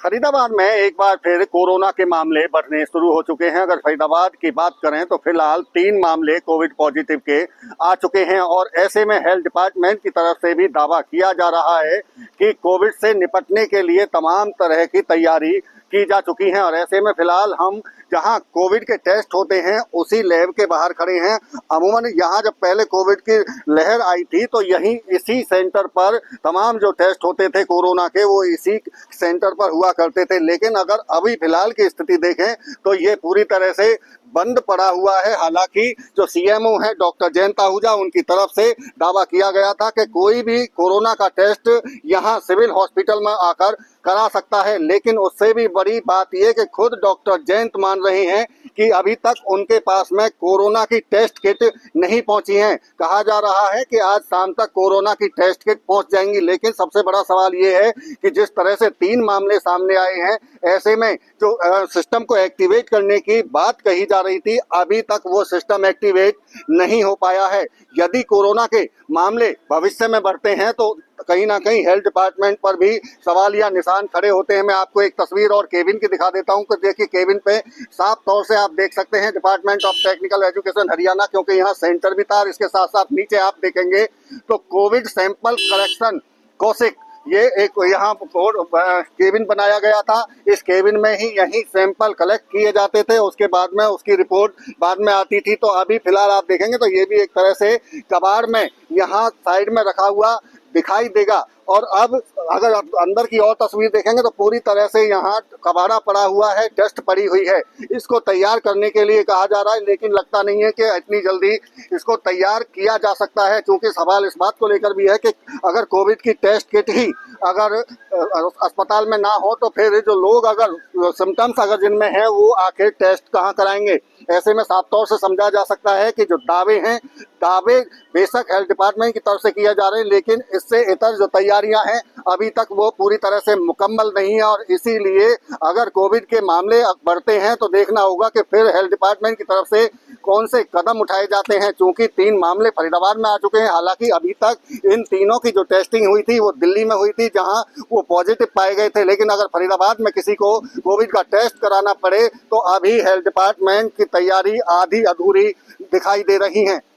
फरीदाबाद में एक बार फिर कोरोना के मामले बढ़ने शुरू हो चुके हैं। अगर फरीदाबाद की बात करें तो फिलहाल 3 मामले कोविड पॉजिटिव के आ चुके हैं और ऐसे में हेल्थ डिपार्टमेंट की तरफ से भी दावा किया जा रहा है कि कोविड से निपटने के लिए तमाम तरह की तैयारी की जा चुकी है। और ऐसे में फिलहाल हम जहां कोविड के टेस्ट होते हैं उसी लैब के बाहर खड़े हैं। अमूमन यहां जब पहले कोविड की लहर आई थी तो यहीं इसी सेंटर पर तमाम जो टेस्ट होते थे कोरोना के वो इसी सेंटर पर हुआ करते थे। लेकिन अगर अभी फिलहाल की स्थिति देखें तो ये पूरी तरह से बंद पड़ा हुआ है। हालांकि जो सीएमओ है डॉक्टर जयंत आहूजा, उनकी तरफ से दावा किया गया था कि कोई भी कोरोना का टेस्ट यहां सिविल हॉस्पिटल में आकर करा सकता है। लेकिन उससे भी बड़ी बात यह कि खुद डॉक्टर जयंत मान रहे हैं कि अभी तक उनके पास में कोरोना की टेस्ट किट नहीं पहुंची है। कहा जा रहा है कि आज शाम तक कोरोना की टेस्ट किट पहुंच जाएंगी। लेकिन सबसे बड़ा सवाल ये है कि जिस तरह से 3 मामले सामने आए हैं, ऐसे में जो सिस्टम को एक्टिवेट करने की बात कही जा रही थी, अभी तक वो सिस्टम एक्टिवेट नहीं हो पाया है। यदि कोरोना के मामले भविष्य में बढ़ते हैं तो कहीं ना कहीं हेल्थ डिपार्टमेंट पर भी सवाल या निशान खड़े होते हैं। मैं आपको एक तस्वीर और केबिन की दिखा देता हूं कि देखिए केबिन पे साफ तौर से आप देख सकते हैं department of technical education Haryana, क्योंकि यहाँ सेंटर भी था। इसके साथ साथ नीचे आप देखेंगे तो कोविड सैंपल कलेक्शन कौशिक, ये एक यहाँ केबिन बनाया गया था। इस केबिन में ही यही सैंपल कलेक्ट किए जाते थे, उसके बाद में उसकी रिपोर्ट बाद में आती थी। तो अभी फिलहाल आप देखेंगे तो ये भी एक तरह से कबाड़ में यहाँ साइड में रखा हुआ दिखाई देगा। और अब अगर आप अंदर की और तस्वीर देखेंगे तो पूरी तरह से यहाँ कबाड़ा पड़ा हुआ है, डस्ट पड़ी हुई है। इसको तैयार करने के लिए कहा जा रहा है, लेकिन लगता नहीं है कि इतनी जल्दी इसको तैयार किया जा सकता है। क्योंकि सवाल इस बात को लेकर भी है कि अगर कोविड की टेस्ट किट ही अगर अस्पताल में ना हो तो फिर जो लोग अगर सिम्टम्स अगर जिनमें है वो आखिर टेस्ट कहाँ कराएंगे। ऐसे में साफ तौर से समझा जा सकता है कि जो दावे बेशक हेल्थ डिपार्टमेंट की तरफ से किया जा रहे हैं, लेकिन इससे इतर जो तैयारियां हैं अभी तक वो पूरी तरह से मुकम्मल नहीं है। और इसीलिए अगर कोविड के मामले बढ़ते हैं तो देखना होगा कि फिर हेल्थ डिपार्टमेंट की तरफ से कौन से कदम उठाए जाते हैं। चूंकि 3 मामले फरीदाबाद में आ चुके हैं। हालांकि अभी तक इन तीनों की जो टेस्टिंग हुई थी वो दिल्ली में हुई थी, जहां वो पॉजिटिव पाए गए थे। लेकिन अगर फरीदाबाद में किसी को कोविड का टेस्ट कराना पड़े तो अभी हेल्थ डिपार्टमेंट की तैयारी आधी अधूरी दिखाई दे रही है।